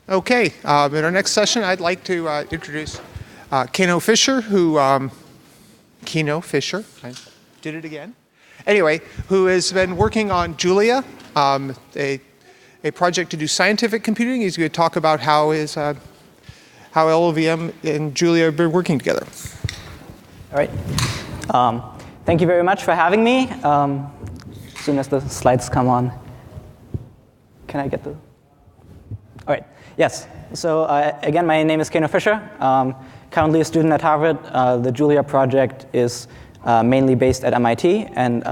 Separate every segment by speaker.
Speaker 1: Okay, in our next session, I'd like to introduce Keno Fischer, Keno Fischer, I did it again. Anyway, who has been working on Julia, a project to do scientific computing. He's going to talk about how LLVM and Julia have been working together.
Speaker 2: All right. Thank you very much for having me. As soon as the slides come on, can I get the? All right. Yes. So again, my name is Keno Fischer. Currently a student at Harvard. The Julia project is mainly based at MIT, and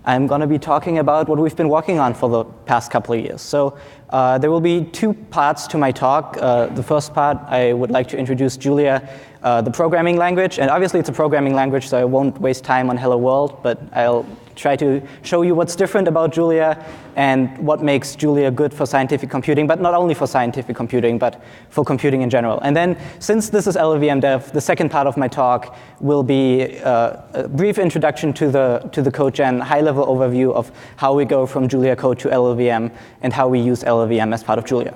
Speaker 2: I'm going to be talking about what we've been working on for the past couple of years. So there will be two parts to my talk. The first part, I would like to introduce Julia, the programming language. And obviously, it's a programming language, so I won't waste time on Hello World, but I'll try to show you what's different about Julia and what makes Julia good for scientific computing, but not only for scientific computing, but for computing in general. And then, since this is LLVM Dev, the second part of my talk will be a brief introduction to the code gen, high-level overview of how we go from Julia code to LLVM and how we use LLVM as part of Julia.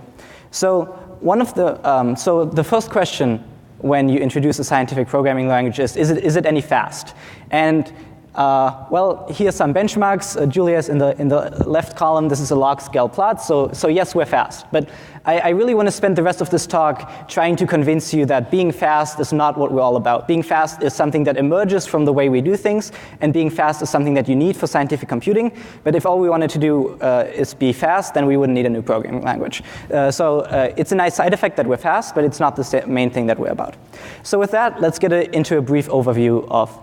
Speaker 2: So the first question when you introduce a scientific programming language is it any fast? And well, here's some benchmarks. Julia is in the left column. This is a log scale plot. So yes, we're fast. But I really want to spend the rest of this talk trying to convince you that being fast is not what we're all about. Being fast is something that emerges from the way we do things, and being fast is something that you need for scientific computing. But if all we wanted to do is be fast, then we wouldn't need a new programming language. So it's a nice side effect that we're fast, but it's not the main thing that we're about. So with that, let's get into a brief overview of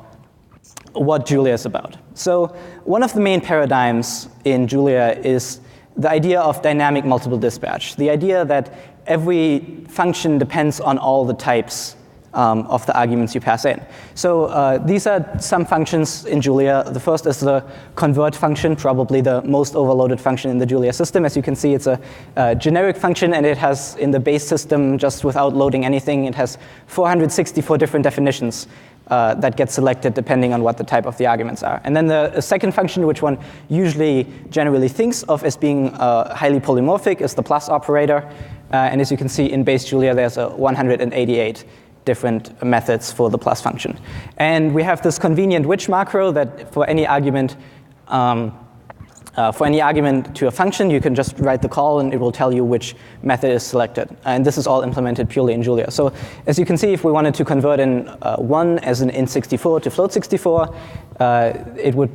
Speaker 2: what Julia is about. So one of the main paradigms in Julia is the idea of dynamic multiple dispatch, the idea that every function depends on all the types of the arguments you pass in. So these are some functions in Julia. The first is the convert function, probably the most overloaded function in the Julia system. As you can see, it's a generic function, and it has, in the base system, just without loading anything, it has 464 different definitions that get selected depending on what the type of the arguments are. And then the second function, which one usually generally thinks of as being highly polymorphic, is the plus operator. And as you can see in base Julia, there's 188 different methods for the plus function. And we have this convenient which macro that for any argument to a function, you can just write the call and it will tell you which method is selected. And this is all implemented purely in Julia. So as you can see, if we wanted to convert in 1 as an int64 to float64, it would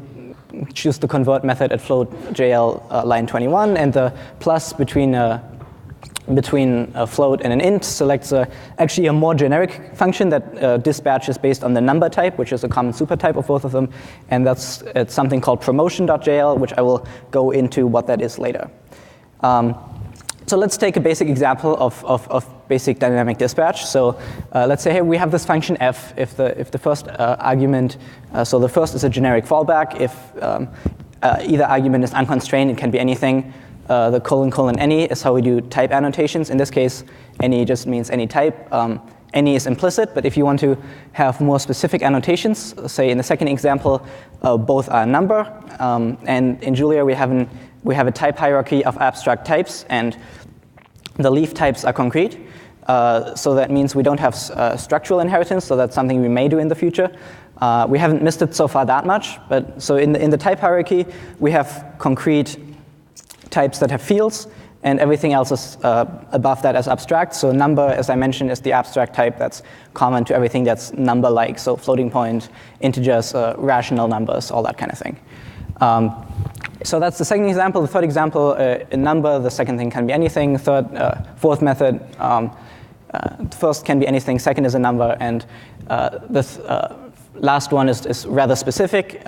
Speaker 2: choose the convert method at float.jl line 21, and the plus between a float and an int selects actually a more generic function that dispatches based on the number type, which is a common supertype of both of them, and it's something called promotion.jl, which I will go into what that is later. So let's take a basic example of basic dynamic dispatch. So let's say here we have this function f. If the first argument, so the first is a generic fallback. If either argument is unconstrained, it can be anything. The : any is how we do type annotations. In this case, any just means any type. Any is implicit, but if you want to have more specific annotations, say in the second example, both are a number. And in Julia, we have a type hierarchy of abstract types, and the leaf types are concrete. So that means we don't have structural inheritance, so that's something we may do in the future. We haven't missed it so far that much, but so in the type hierarchy, we have concrete types that have fields, and everything else is above that as abstract. So number, as I mentioned, is the abstract type that's common to everything that's number-like, so floating point, integers, rational numbers, all that kind of thing. So that's the second example. The third example, a number, the second thing can be anything. Fourth method, first can be anything, second is a number, and this last one is rather specific.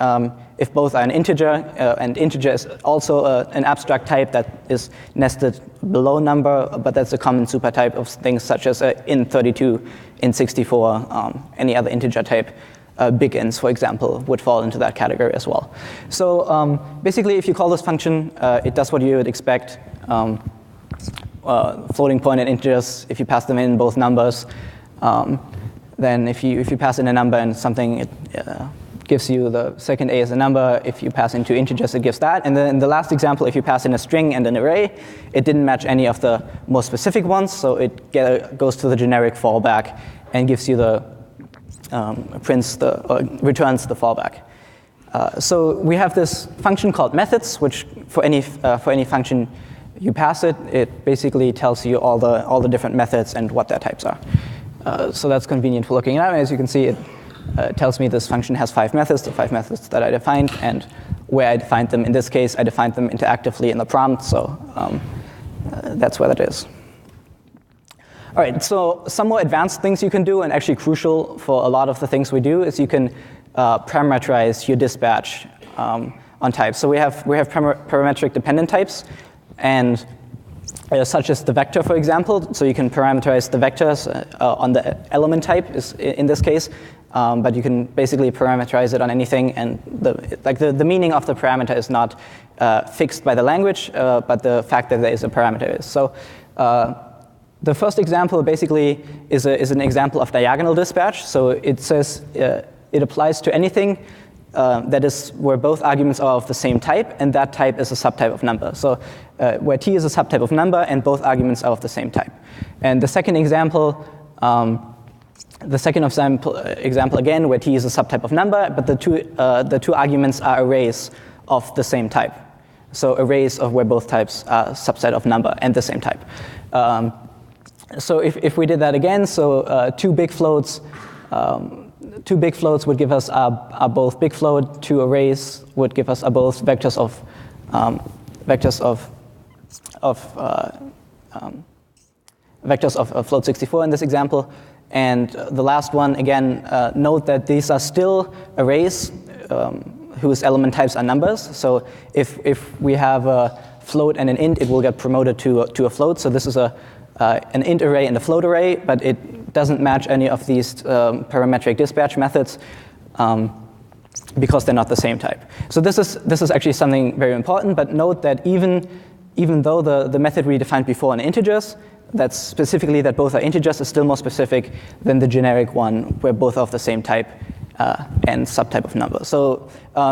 Speaker 2: If both are an integer, and integer is also an abstract type that is nested below number, but that's a common supertype of things such as int32, int64, any other integer type. Big ints, for example, would fall into that category as well. So basically, if you call this function, it does what you would expect. Floating point and integers, if you pass them in both numbers, then if you pass in a number and something, it gives you the second A as a number. If you pass in 2 integers, it gives that. And then in the last example, if you pass in a string and an array, it didn't match any of the more specific ones, so it goes to the generic fallback and gives you the returns the fallback. So we have this function called methods, which for any function you pass it, it basically tells you all the different methods and what their types are. So that's convenient for looking at. And as you can see, it tells me this function has 5 methods, the 5 methods that I defined, and where I defined them. In this case, I defined them interactively in the prompt, so that's where that is. All right, so some more advanced things you can do, and actually crucial for a lot of the things we do, is you can parameterize your dispatch on types. So we have parametric dependent types, and such as the vector, for example. So you can parameterize the vectors on the element type, is in this case, but you can basically parameterize it on anything, and the meaning of the parameter is not fixed by the language, but the fact that there is a parameter is. So the first example basically is an example of diagonal dispatch. So it says it applies to anything that is where both arguments are of the same type, and that type is a subtype of number. So where t is a subtype of number, and both arguments are of the same type. And the second example, again, where t is a subtype of number, but the two arguments are arrays of the same type. So arrays of where both types are subset of number and the same type. So if we did that again, so two big floats would give us are both big float. 2 arrays would give us are both vectors of float 64 in this example. And the last one, again, note that these are still arrays whose element types are numbers. So if we have a float and an int, it will get promoted to a float. So this is an int array and a float array, but it doesn't match any of these parametric dispatch methods because they're not the same type. So this is actually something very important, but note that even though the method we defined before in integers, that's specifically that both are integers, is still more specific than the generic one where both are of the same type and subtype of number. So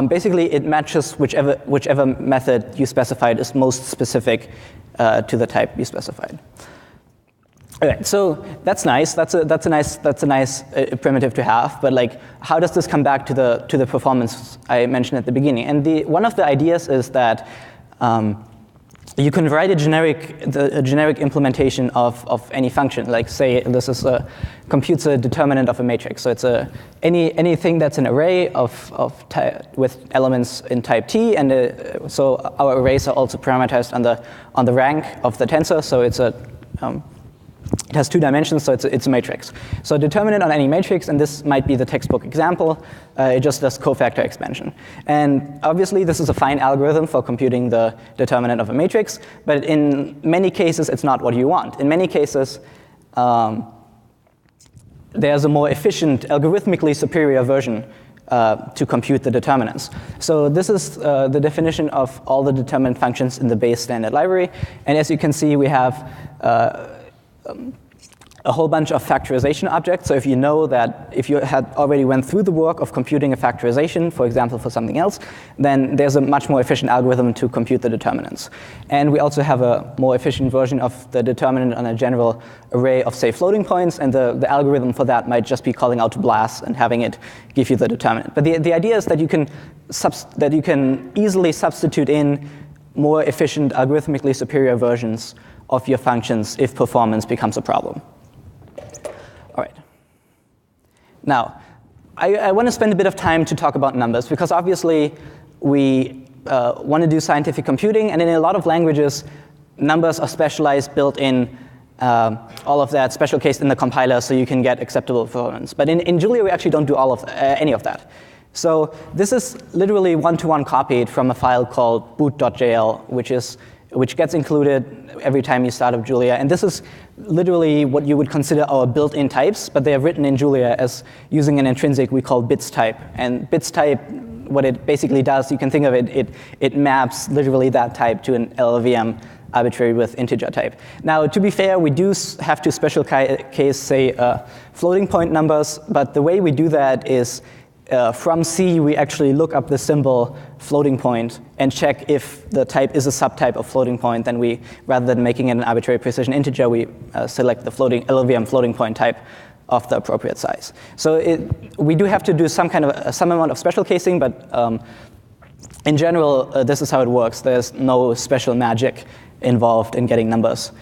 Speaker 2: basically it matches whichever method you specified is most specific to the type you specified. Okay, so that's nice. That's a nice primitive to have. But like, how does this come back to the performance I mentioned at the beginning? And one of the ideas is that you can write a generic implementation of any function. Like, say this is computes a determinant of a matrix. So it's anything that's an array with elements in type T, and so our arrays are also parameterized on the rank of the tensor. So it has 2 dimensions, so it's a matrix. So a determinant on any matrix, and this might be the textbook example, it just does cofactor expansion. And obviously, this is a fine algorithm for computing the determinant of a matrix, but in many cases, it's not what you want. In many cases, there's a more efficient, algorithmically superior version to compute the determinants. So this is the definition of all the determinant functions in the base standard library. And as you can see, we have a whole bunch of factorization objects. So if you know that if you had already went through the work of computing a factorization, for example, for something else, then there's a much more efficient algorithm to compute the determinants. And we also have a more efficient version of the determinant on a general array of, say, floating points, and the algorithm for that might just be calling out to BLAS and having it give you the determinant. But the idea is that you can easily substitute in more efficient, algorithmically superior versions of your functions if performance becomes a problem. All right. Now, I want to spend a bit of time to talk about numbers, because obviously we want to do scientific computing, and in a lot of languages, numbers are specialized, built in, all of that, special case in the compiler so you can get acceptable performance. But in Julia, we actually don't do any of that. So this is literally one-to-one copied from a file called boot.jl, which gets included every time you start up Julia. And this is literally what you would consider our built-in types, but they are written in Julia as using an intrinsic we call bits type. And bits type, what it basically does, you can think of it maps literally that type to an LLVM arbitrary with integer type. Now, to be fair, we do have to special case, say, floating point numbers, but the way we do that is from C, we actually look up the symbol floating point and check if the type is a subtype of floating point. Then we, rather than making it an arbitrary precision integer, we select the LLVM floating point type of the appropriate size. So we do have to do some amount of special casing, but in general, this is how it works. There's no special magic involved in getting numbers.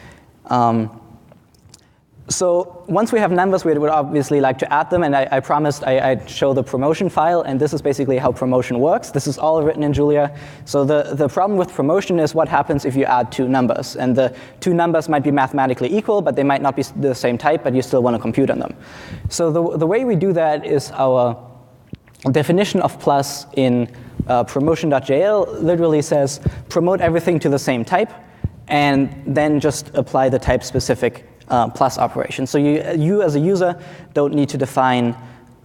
Speaker 2: So once we have numbers, we would obviously like to add them, and I promised I'd show the promotion file, and this is basically how promotion works. This is all written in Julia. So the problem with promotion is what happens if you add two numbers, and the two numbers might be mathematically equal, but they might not be the same type, but you still want to compute on them. So the way we do that is our definition of plus in promotion.jl literally says promote everything to the same type, and then just apply the type-specific plus operation. So you as a user don't need to define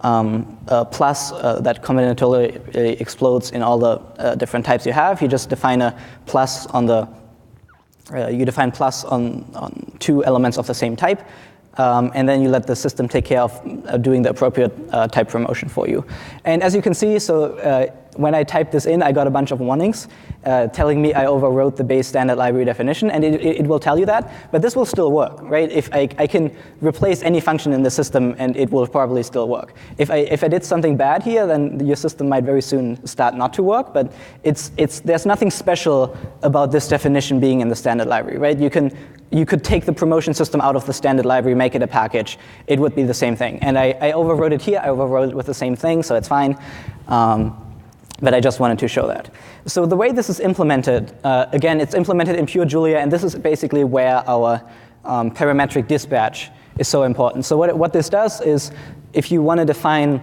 Speaker 2: a plus that combinatorially explodes in all the different types you have. You just define a plus on the on two elements of the same type, and then you let the system take care of doing the appropriate type promotion for you. And as you can see, so when I typed this in, I got a bunch of warnings telling me I overwrote the base standard library definition, and it will tell you that. But this will still work, right? If I can replace any function in the system, and it will probably still work. If I did something bad here, then your system might very soon start not to work. But there's nothing special about this definition being in the standard library, right? You could take the promotion system out of the standard library, make it a package. It would be the same thing. And I overwrote it here. I overwrote it with the same thing, so it's fine. But I just wanted to show that. So the way this is implemented, again, it's implemented in pure Julia, and this is basically where our parametric dispatch is so important. So what this does is, if you want to define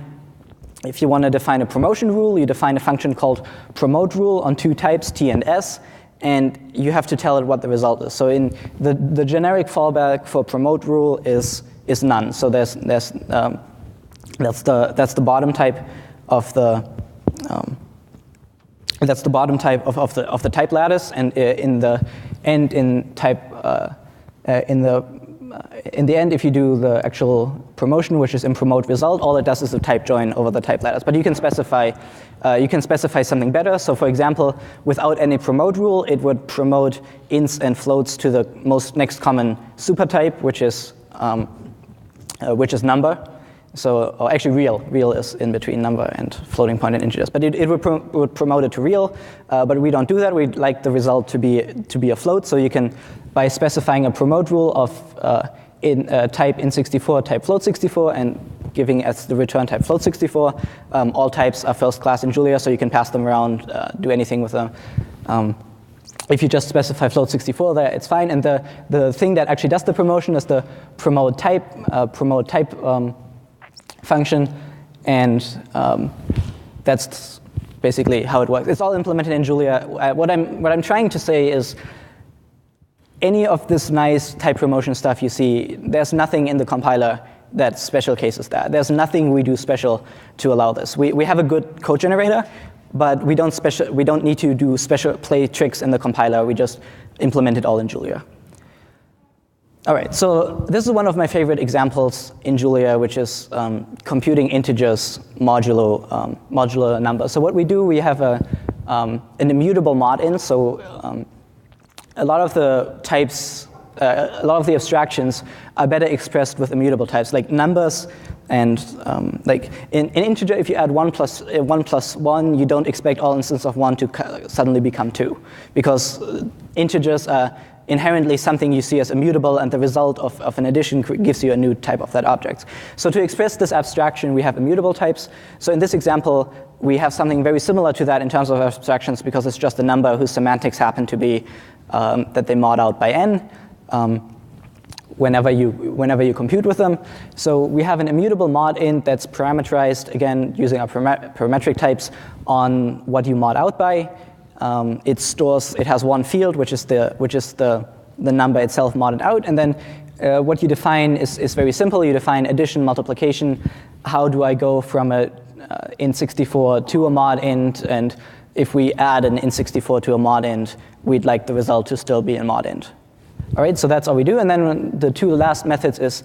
Speaker 2: a promotion rule, you define a function called promote rule on two types, t and s, and you have to tell it what the result is. So in the generic fallback for promote rule is none. So that's the bottom type of the that's the bottom type of the type lattice, and in the end, in the end, if you do the actual promotion, which is in promote result, all it does is a type join over the type lattice. But you can specify something better. So, for example, without any promote rule, it would promote ints and floats to the next common supertype, which is number. So, or actually real. Real is in between number and floating point and integers. But it would promote it to real, but we don't do that. We'd like the result to be a float. So you can, by specifying a promote rule of type int64, type float64, and giving as the return type float64, all types are first class in Julia, so you can pass them around, do anything with them. If you just specify float64 there, it's fine. And the thing that actually does the promotion is the promote type function, and that's basically how it works. It's all implemented in Julia. What I'm trying to say is, any of this nice type promotion stuff you see, there's nothing in the compiler that special cases that. There's nothing we do special to allow this. We have a good code generator, but we don't need to do special play tricks in the compiler. We just implement it all in Julia. All right, so this is one of my favorite examples in Julia, which is computing integers modulo number. So what we do, we have an immutable mod in. So a lot of the types, a lot of the abstractions are better expressed with immutable types, like numbers. And like in integer, if you add 1 plus 1, you don't expect all instances of 1 to suddenly become 2, because integers are inherently something you see as immutable, and the result of an addition gives you a new type of that object. So to express this abstraction, we have immutable types. So in this example, we have something very similar to that in terms of abstractions, because it's just a number whose semantics happen to be that they mod out by n whenever you compute with them. So we have an immutable mod int that's parameterized, again, using our parametric types on what you mod out by. It has one field, which is the number itself modded out, and then what you define is very simple. You define addition, multiplication. How do I go from a int64 to a mod int? And if we add an int64 to a mod int, we'd like the result to still be a mod int. All right, so that's all we do. And then the two last methods is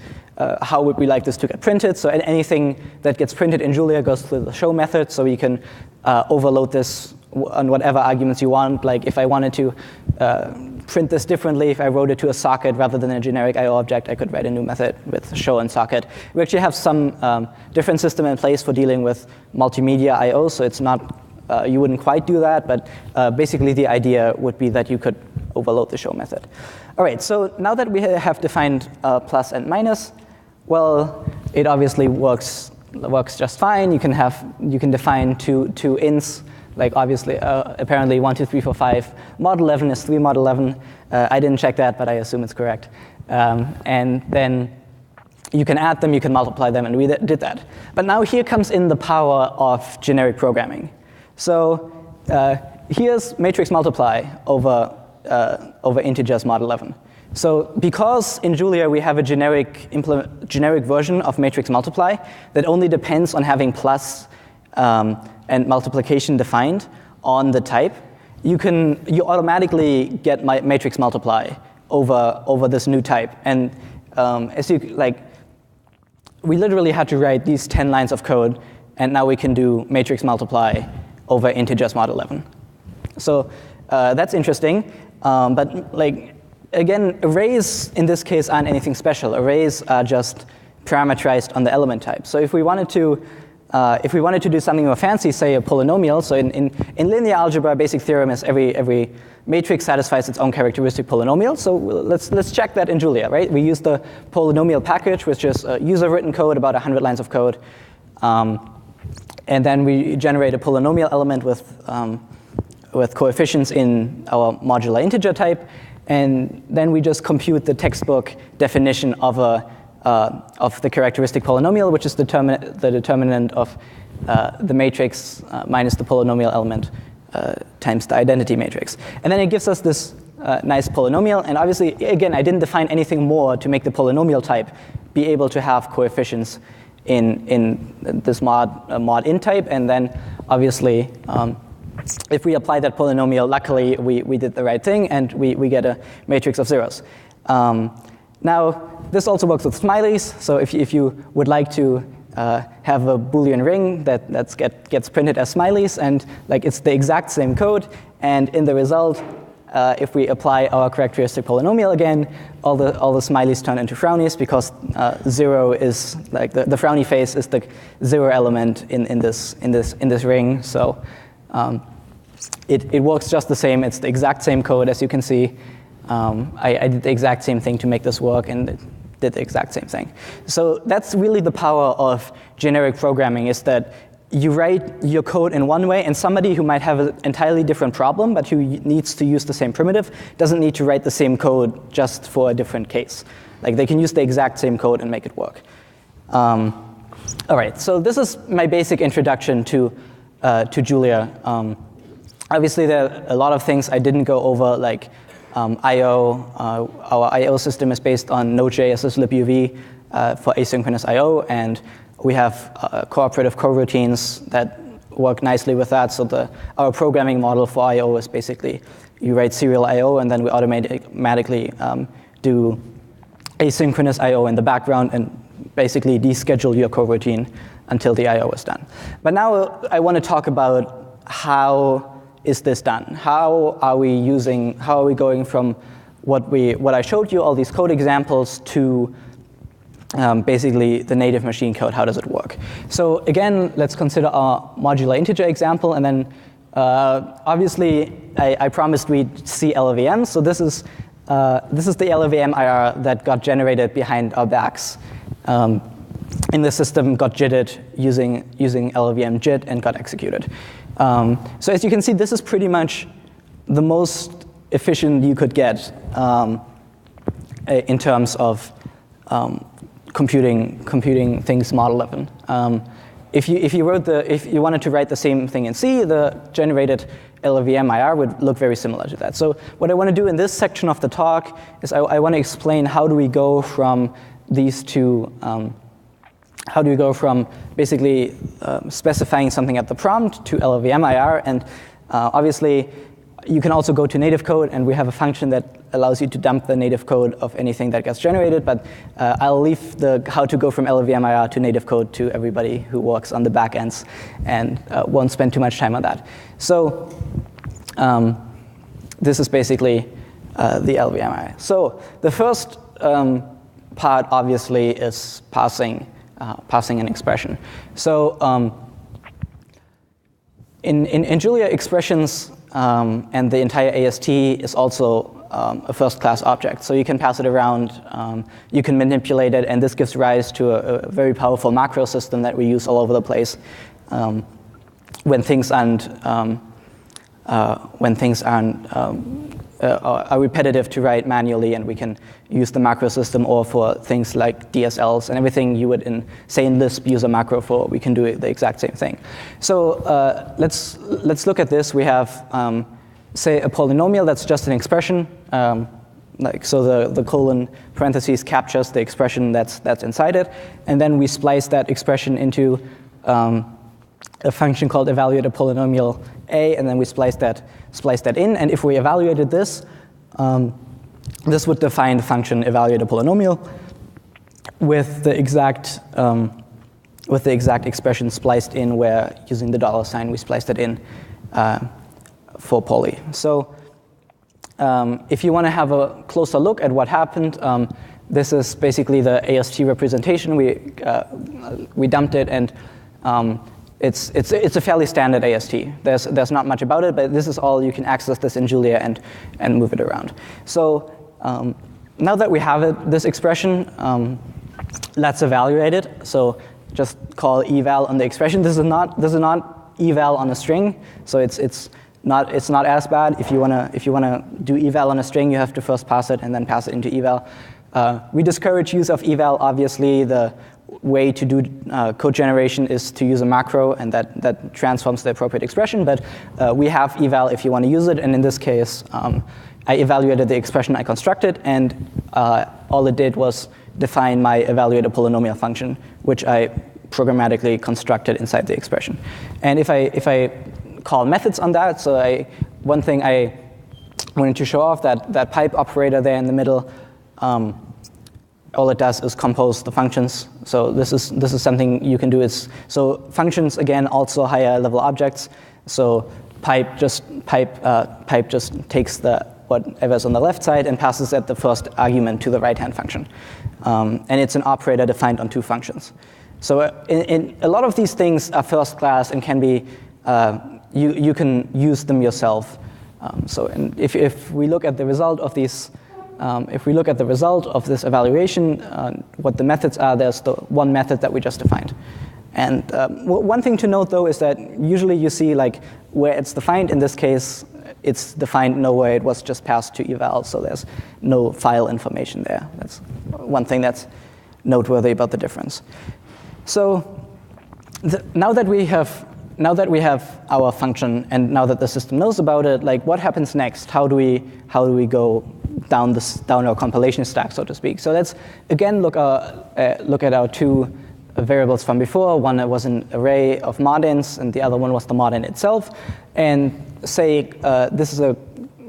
Speaker 2: how would we like this to get printed. So anything that gets printed in Julia goes through the show method. So you can overload this on whatever arguments you want. Like if I wanted to print this differently, if I wrote it to a socket rather than a generic I/O object, I could write a new method with show and socket. We actually have some different system in place for dealing with multimedia I/O, so it's not, you wouldn't quite do that, but basically the idea would be that you could overload the show method. All right, so now that we have defined plus and minus, well, it obviously works just fine. You can define two ints. Like obviously, apparently 1, 2, 3, 4, 5. Mod 11 is 3 mod 11. I didn't check that, but I assume it's correct. And then you can add them, you can multiply them, and we did that. But now here comes in the power of generic programming. So here's matrix multiply over integers mod 11. So because in Julia we have a generic version of matrix multiply that only depends on having plus and multiplication defined on the type, you automatically get matrix multiply over this new type. And as you like, we literally had to write these 10 lines of code, and now we can do matrix multiply over integers mod 11. So that's interesting. But like again, arrays in this case aren't anything special. Arrays are just parameterized on the element type. So if we wanted to do something more fancy, say a polynomial, so in linear algebra, basic theorem is every matrix satisfies its own characteristic polynomial. So let's check that in Julia, right? We use the polynomial package, which is user-written code, about 100 lines of code. And then we generate a polynomial element with coefficients in our modular integer type. And then we just compute the textbook definition of the characteristic polynomial, which is the determinant of the matrix minus the polynomial element times the identity matrix. And then it gives us this nice polynomial. And obviously, again, I didn't define anything more to make the polynomial type be able to have coefficients in this mod int type. And then obviously, if we apply that polynomial, luckily we did the right thing, and we get a matrix of zeros. Now, this also works with smileys. So if you would like to have a Boolean ring that gets printed as smileys, and like it's the exact same code, and in the result, if we apply our characteristic polynomial again, all the smileys turn into frownies because 0 is like the frowny face is the 0 element in this ring. So it works just the same. It's the exact same code, as you can see. I did the exact same thing to make this work, and it did the exact same thing. So that's really the power of generic programming, is that you write your code in one way, and somebody who might have an entirely different problem, but who needs to use the same primitive, doesn't need to write the same code just for a different case. Like they can use the exact same code and make it work. All right, so this is my basic introduction to Julia. Obviously, there are a lot of things I didn't go over, like I/O. Our I/O system is based on Node.js's libuv for asynchronous I/O, and we have cooperative coroutines that work nicely with that. So our programming model for I/O is basically you write serial I/O, and then we automatically do asynchronous I/O in the background and basically deschedule your coroutine until the I/O is done. But now I want to talk about how is this done? How are we going from what I showed you, all these code examples, to basically the native machine code? How does it work? So again, let's consider our modular integer example, and then obviously I promised we'd see LLVM. So this is the LLVM IR that got generated behind our backs. In the system, got JITted using LLVM JIT and got executed. So as you can see, this is pretty much the most efficient you could get in terms of computing things mod 11. If you wanted to write the same thing in C, the generated LLVM IR would look very similar to that. So what I want to do in this section of the talk is I want to explain how do we go from these two. How do we go from basically specifying something at the prompt to LLVM IR? And obviously, you can also go to native code, and we have a function that allows you to dump the native code of anything that gets generated, but I'll leave the how to go from LLVM IR to native code to everybody who works on the back ends, and won't spend too much time on that. So this is basically the LLVM IR. So the first part, obviously, is parsing an expression. So in Julia, expressions and the entire AST is also a first-class object. So you can pass it around, you can manipulate it, and this gives rise to a very powerful macro system that we use all over the place when things aren't are repetitive to write manually, and we can use the macro system, or for things like DSLs and everything you would, say in Lisp, use a macro for, we can do the exact same thing. So let's look at this. We have, say, a polynomial that's just an expression. So the colon parentheses captures the expression that's inside it, and then we splice that expression into a function called evaluate a polynomial a, and then we splice that in. And if we evaluated this, this would define the function evaluate a polynomial with the exact expression spliced in, where using the $sign we spliced it in for poly. So if you want to have a closer look at what happened, this is basically the AST representation. We dumped it, and it's a fairly standard AST. There's not much about it, but this is all. You can access this in Julia and move it around. So now that we have this expression, let's evaluate it. So just call eval on the expression. This is not eval on a string, so it's not as bad. If you wanna do eval on a string, you have to first pass it and then pass it into eval. We discourage use of eval. Obviously, the way to do code generation is to use a macro, and that transforms the appropriate expression. But we have eval if you want to use it. And in this case, I evaluated the expression I constructed, and all it did was define my evaluate a polynomial function, which I programmatically constructed inside the expression. And if I call methods on that, so one thing I wanted to show off, that pipe operator there in the middle, all it does is compose the functions. So this is something you can do. So functions, again, also higher level objects. So pipe just takes whatever's on the left side and passes at the first argument to the right-hand function. And it's an operator defined on two functions. So in a lot of these things are first class and can be, you can use them yourself. And if we look at the result of these, if we look at the result of this evaluation, what the methods are, there's the one method that we just defined. And one thing to note, though, is that usually you see like where it's defined. In this case, it's defined nowhere. It was just passed to eval, so there's no file information there. That's one thing that's noteworthy about the difference. So now that we have our function, and now that the system knows about it, like what happens next? How do we go down our compilation stack, so to speak? So let's again look at our two variables from before. One was an array of modins, and the other one was the modin itself. And say this is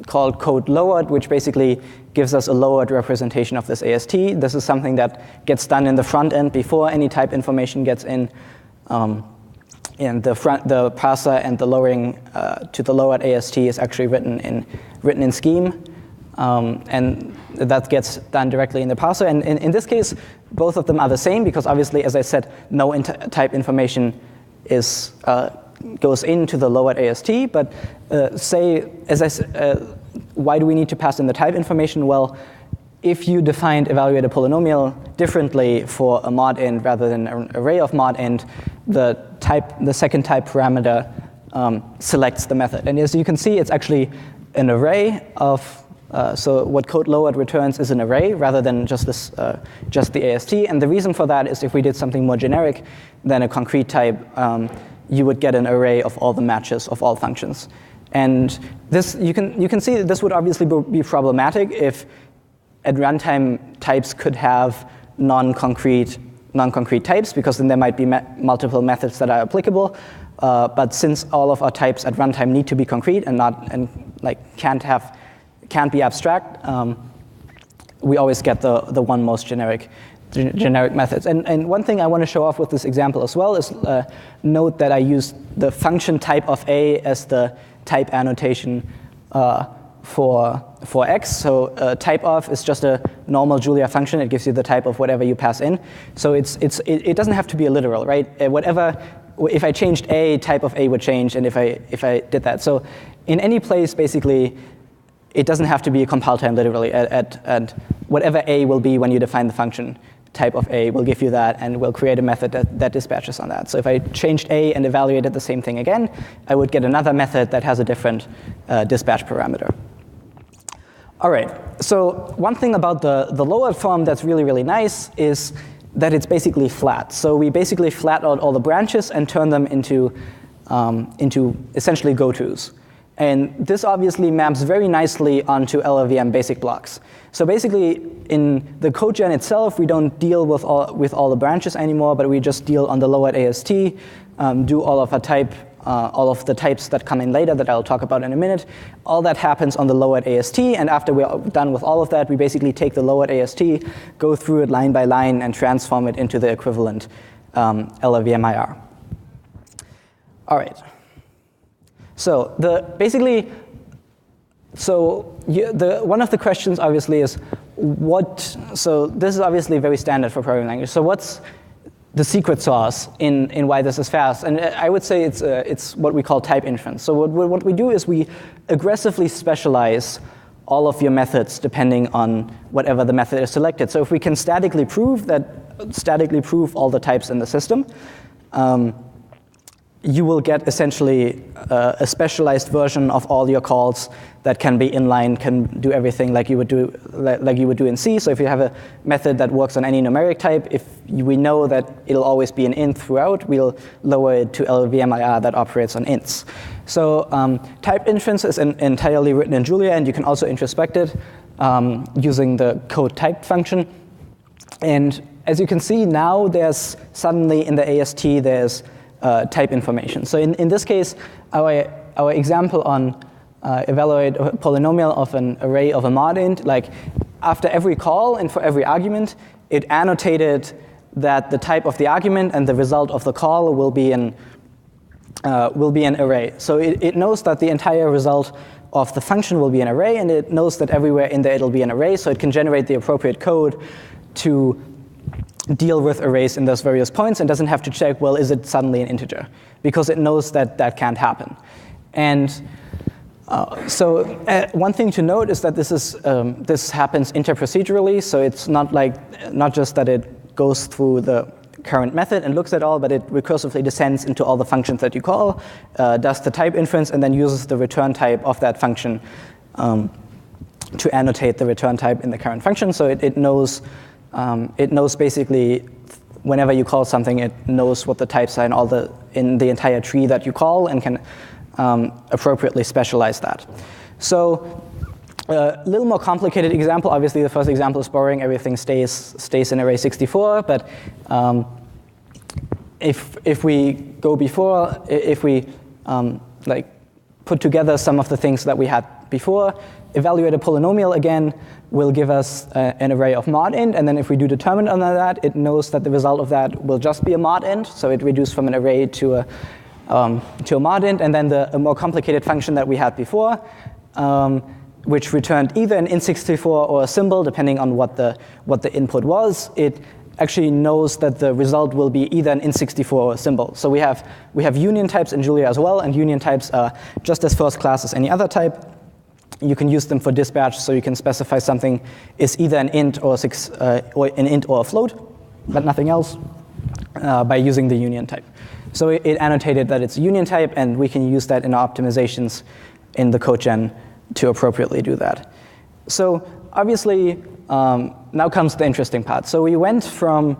Speaker 2: called code lowered, which basically gives us a lowered representation of this AST. This is something that gets done in the front end before any type information gets in. And the parser and the lowering to the lowered AST is actually written in Scheme, and that gets done directly in the parser. And in this case, both of them are the same, because obviously, as I said, no type information goes into the lowered AST. But why do we need to pass in the type information? Well, if you defined evaluate a polynomial differently for a mod int rather than an array of mod int, the second type parameter selects the method. And as you can see, it's actually an array of, so what code lowered returns is an array rather than just the AST. And the reason for that is if we did something more generic than a concrete type, you would get an array of all the matches of all functions. And this, you can see that this would obviously be problematic if at runtime types could have non-concrete types, because then there might be multiple methods that are applicable. But since all of our types at runtime need to be concrete and can't be abstract, we always get the one most generic methods. And one thing I want to show off with this example as well is note that I used the function type of A as the type annotation for x. So type of is just a normal Julia function. It gives you the type of whatever you pass in. So it doesn't have to be a literal, right? If I changed A, type of A would change, and if I did that. So in any place, basically, it doesn't have to be a compile time literally. At whatever A will be when you define the function, type of A will give you that, and we'll create a method that dispatches on that. So if I changed A and evaluated the same thing again, I would get another method that has a different dispatch parameter. All right, so one thing about the lower form that's really, really nice is that it's basically flat. So we basically flat out all the branches and turn them into essentially go-tos. And this obviously maps very nicely onto LLVM basic blocks. So basically, in the code gen itself, we don't deal with all the branches anymore, but we just deal on the low at AST, do all of the types that come in later that I'll talk about in a minute. All that happens on the low at AST, and after we're done with all of that, we basically take the low at AST, go through it line by line, and transform it into the equivalent LLVM IR. All right. So one of the questions obviously is so this is obviously very standard for programming language. So what's the secret sauce in why this is fast? And I would say it's what we call type inference. So what we do is we aggressively specialize all of your methods depending on whatever the method is selected. So if we can statically prove all the types in the system, you will get essentially a specialized version of all your calls that can be inline, can do everything like you would do in C. So if you have a method that works on any numeric type, if we know that it'll always be an int throughout, we'll lower it to LLVM IR that operates on ints. So type inference is entirely written in Julia, and you can also introspect it using the code type function. And as you can see now, there's suddenly in the AST there's type information. So in this case, our example on evaluate a polynomial of an array of a mod int, like after every call and for every argument, it annotated that the type of the argument and the result of the call will be an array. So it knows that the entire result of the function will be an array, and it knows that everywhere in there it'll be an array, so it can generate the appropriate code to deal with arrays in those various points and doesn't have to check, well, is it suddenly an integer? Because it knows that that can't happen. And one thing to note is that this happens interprocedurally, so it's not just that it goes through the current method and looks at all, but it recursively descends into all the functions that you call, does the type inference, and then uses the return type of that function to annotate the return type in the current function. So it knows basically whenever you call something, it knows what the types are in the entire tree that you call and can appropriately specialize that. So a little more complicated example. Obviously, the first example is boring. Everything stays in array 64. But if we go before, if we put together some of the things that we had before, evaluate a polynomial again will give us an array of mod int, and then if we do determinant on that, it knows that the result of that will just be a mod int, so it reduced from an array to a mod int, and then a more complicated function that we had before, which returned either an int64 or a symbol, depending on what the input was. It actually knows that the result will be either an int64 or a symbol. So we have union types in Julia as well, and union types are just as first class as any other type. You can use them for dispatch, so you can specify something is either an int or an int or a float, but nothing else, by using the union type. So it annotated that it's a union type, and we can use that in our optimizations in the code gen to appropriately do that. So obviously, now comes the interesting part. So we went from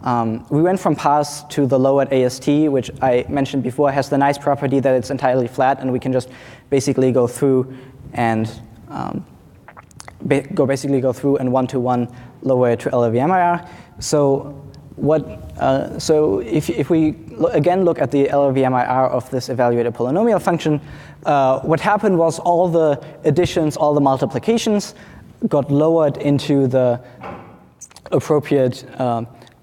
Speaker 2: pass to the low at AST, which I mentioned before has the nice property that it's entirely flat, and we can just basically go through and one-to-one lower it to LLVM IR. So So if we again look at the LLVM-IR of this evaluated polynomial function, what happened was all the additions, all the multiplications got lowered into the appropriate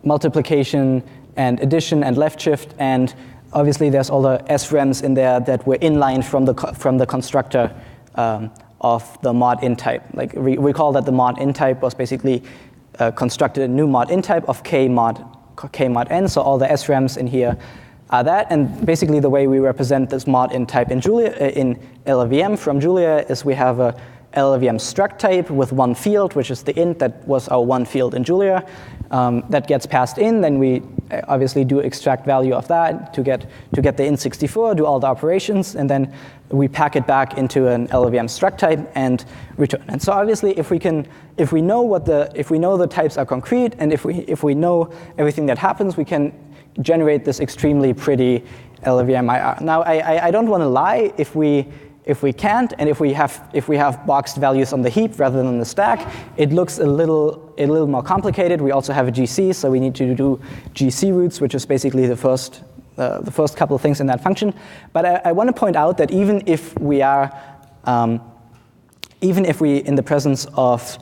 Speaker 2: multiplication and addition and left shift, and obviously there's all the srems in there that were inline from the constructor of the mod in type. Like recall that the mod in type was basically constructed a new mod in type of k mod n, so all the srems in here are that, and basically the way we represent this mod in type in LLVM from Julia is we have a LLVM struct type with one field, which is the int that was our one field in Julia. That gets passed in, then we obviously do extract value of that to get the int64, do all the operations, and then we pack it back into an LLVM struct type and return. And so obviously if we know the types are concrete, and if we know everything that happens, we can generate this extremely pretty LLVM-IR. Now I don't want to lie if we can't, and if we have boxed values on the heap rather than on the stack, it looks a little more complicated. We also have a GC, so we need to do GC roots, which is basically the first couple of things in that function. But I want to point out that even if we in the presence of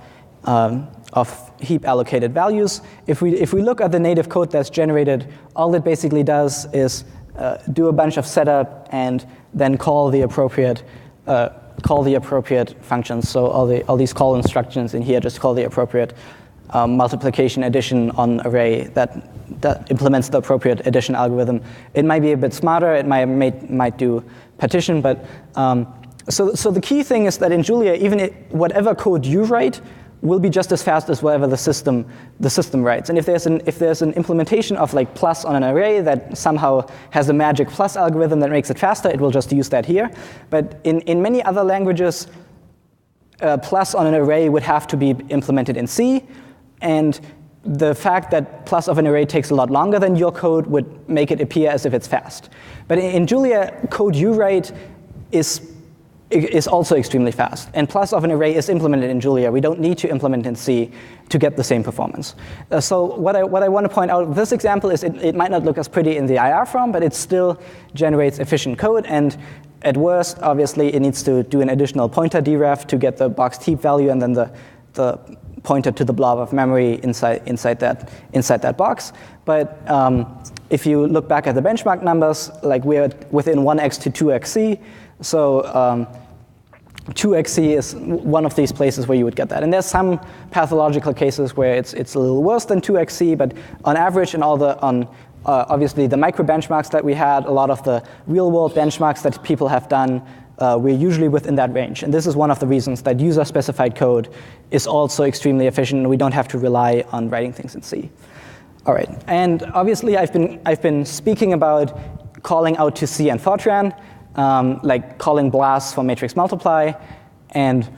Speaker 2: heap allocated values, if we look at the native code that's generated, all it basically does is do a bunch of setup and then call the appropriate functions. So all these call instructions in here just call the appropriate multiplication addition on array that implements the appropriate addition algorithm. It might be a bit smarter. It might do partition, but so the key thing is that in Julia, even whatever code you write will be just as fast as whatever the system writes. And if there's an implementation of like plus on an array that somehow has a magic plus algorithm that makes it faster, it will just use that here. But in many other languages, plus on an array would have to be implemented in C, and the fact that plus of an array takes a lot longer than your code would make it appear as if it's fast. But in Julia, code you write is also extremely fast. And plus of an array is implemented in Julia. We don't need to implement in C to get the same performance. So what I want to point out with this example is it might not look as pretty in the IR form, but it still generates efficient code. And at worst, obviously, it needs to do an additional pointer deref to get the boxed heap value, and then the pointer to the blob of memory inside that box. But if you look back at the benchmark numbers, like we're within 1x to 2x C. So 2xc is one of these places where you would get that. And there's some pathological cases where it's a little worse than 2xc, but on average, and obviously the micro benchmarks that we had, a lot of the real world benchmarks that people have done, we're usually within that range. And this is one of the reasons that user specified code is also extremely efficient, and we don't have to rely on writing things in C. All right, and obviously I've been speaking about calling out to C and Fortran, like calling BLAS for matrix multiply, and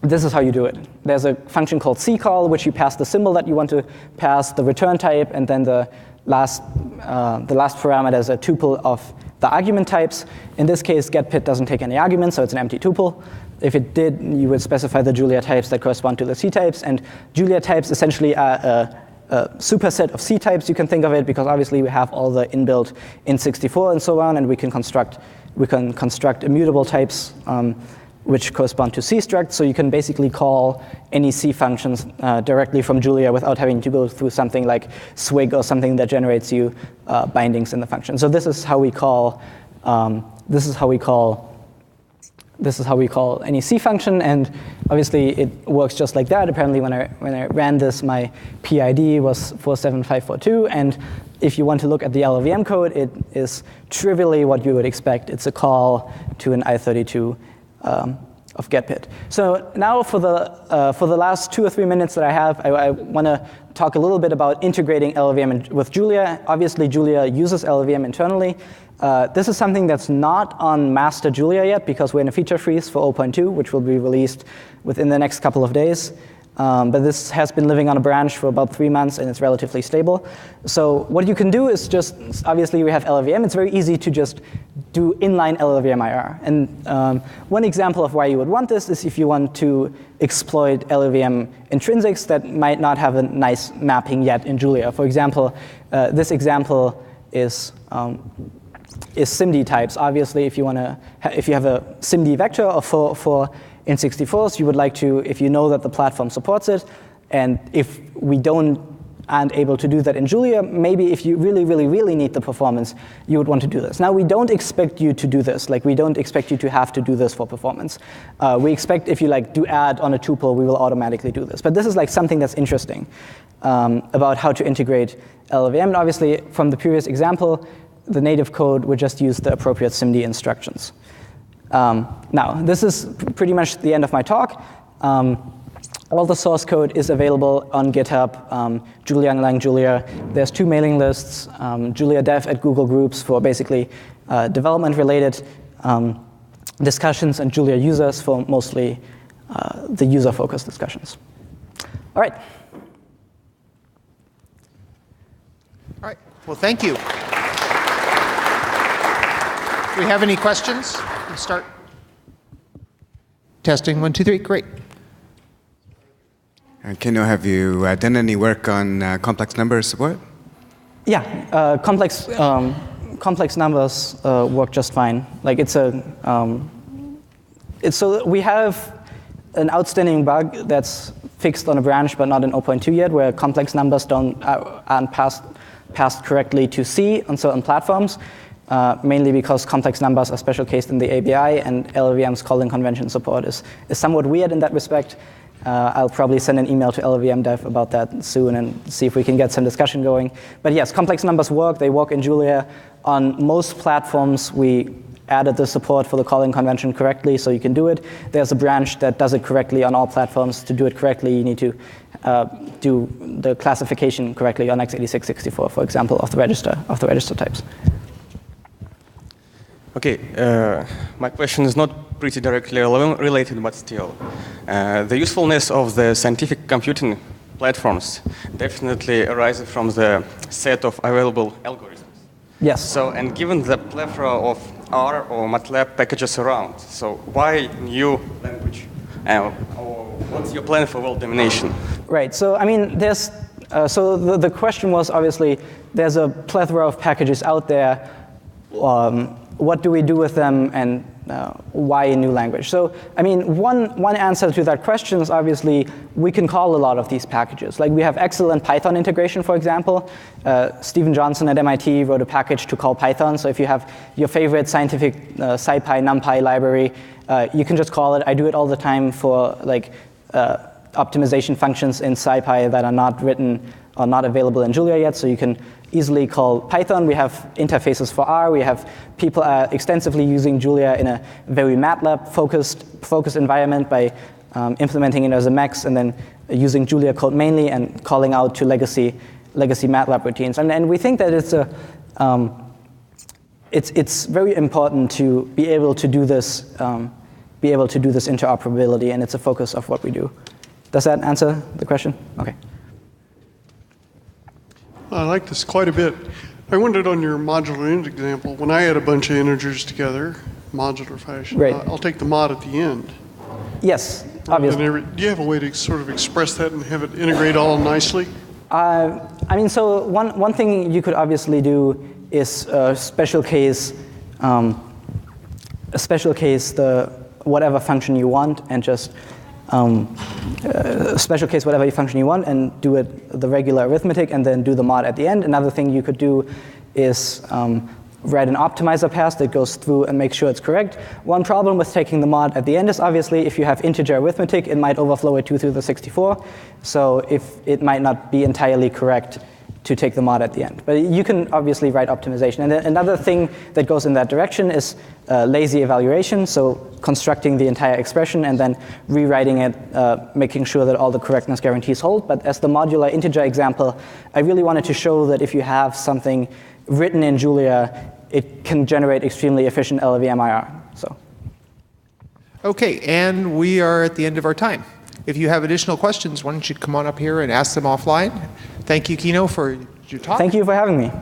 Speaker 2: this is how you do it. There's a function called ccall, which you pass the symbol that you want to pass, the return type, and then the last parameter is a tuple of the argument types. In this case, getPit doesn't take any arguments, so it's an empty tuple. If it did, you would specify the Julia types that correspond to the C types, and Julia types essentially are a superset of C types, you can think of it, because obviously we have all the inbuilt int64 and so on, and we can construct immutable types which correspond to C structs. So you can basically call any C functions directly from Julia without having to go through something like swig or something that generates you bindings in the function. So this is how we call any C function, and obviously it works just like that. Apparently when I ran this, my PID was 47542, and if you want to look at the LLVM code, it is trivially what you would expect. It's a call to an I32 of getPit. So now for the last 2 or 3 minutes that I have, I want to talk a little bit about integrating LLVM with Julia. Obviously, Julia uses LLVM internally. This is something that's not on master Julia yet, because we're in a feature freeze for 0.2, which will be released within the next couple of days. But this has been living on a branch for about 3 months, and it's relatively stable. So what you can do is just, obviously we have LLVM. It's very easy to just do inline LLVM-IR. And one example of why you would want this is if you want to exploit LLVM intrinsics that might not have a nice mapping yet in Julia. For example, this example is SIMD types. Obviously, if you have a SIMD vector of four N64s, you would like to, if you know that the platform supports it, and if we aren't able to do that in Julia, maybe if you really, really, really need the performance, you would want to do this. Now, we don't expect you to do this. Like, we don't expect you to have to do this for performance. We expect if you do add on a tuple, we will automatically do this. But this is something that's interesting about how to integrate LLVM. And obviously, from the previous example, the native code would just use the appropriate SIMD instructions. Now, this is pretty much the end of my talk. All the source code is available on GitHub, Julia Lang Julia. There's 2 mailing lists, Julia Dev at Google Groups for basically development-related discussions, and Julia users for mostly the user-focused discussions. All right.
Speaker 1: All right. Well, thank you. Do we have any questions? Let's start. Testing 1, 2, 3. Great.
Speaker 3: Keno, have you done any work on complex number support?
Speaker 2: Yeah, complex numbers work just fine. So we have an outstanding bug that's fixed on a branch, but not in 0.2 yet, where complex numbers aren't passed correctly to C on certain platforms, mainly because complex numbers are special cased in the ABI, and LLVM's calling convention support is somewhat weird in that respect. I'll probably send an email to LLVM Dev about that soon and see if we can get some discussion going. But yes, complex numbers work. They work in Julia. On most platforms, we added the support for the calling convention correctly, so you can do it. There's a branch that does it correctly on all platforms. To do it correctly, you need to do the classification correctly on x86-64, for example, of the register types.
Speaker 4: Okay, my question is not pretty directly related, but still. The usefulness of the scientific computing platforms definitely arises from the set of available algorithms.
Speaker 2: Yes.
Speaker 4: So, and given the plethora of R or MATLAB packages around, so why new language? Or what's your plan for world domination?
Speaker 2: Right. So, I mean, there's so the question was obviously there's a plethora of packages out there. What do we do with them, and why a new language? So, I mean, one answer to that question is obviously we can call a lot of these packages. Like, we have excellent Python integration, for example. Stephen Johnson at MIT wrote a package to call Python. So if you have your favorite scientific SciPy, NumPy library, you can just call it. I do it all the time for optimization functions in SciPy that are not written or not available in Julia yet. So you can easily call Python. We have interfaces for R. We have people extensively using Julia in a very MATLAB-focused environment by implementing it as a MEX and then using Julia code mainly and calling out to legacy MATLAB routines. And we think that it's very important to be able to do this interoperability, and it's a focus of what we do. Does that answer the question? Okay.
Speaker 5: I like this quite a bit. I wondered on your modular int example, when I add a bunch of integers together, modular fashion,
Speaker 2: right.
Speaker 5: I'll take the mod at the end.
Speaker 2: Yes, obviously.
Speaker 5: Do you have a way to sort of express that and have it integrate all nicely?
Speaker 2: I mean, so one thing you could obviously do is special case the whatever function you want and just special case whatever function you want and do it the regular arithmetic and then do the mod at the end. Another thing you could do is write an optimizer pass that goes through and makes sure it's correct. One problem with taking the mod at the end is obviously if you have integer arithmetic, it might overflow it 2 through the 64. So if it might not be entirely correct to take the mod at the end. But you can obviously write optimization. And then another thing that goes in that direction is lazy evaluation, so constructing the entire expression and then rewriting it, making sure that all the correctness guarantees hold. But as the modular integer example, I really wanted to show that if you have something written in Julia, it can generate extremely efficient LLVM-IR. So.
Speaker 1: Okay, and we are at the end of our time. If you have additional questions, why don't you come on up here and ask them offline. Thank you, Keno, for your talk.
Speaker 2: Thank you for having me.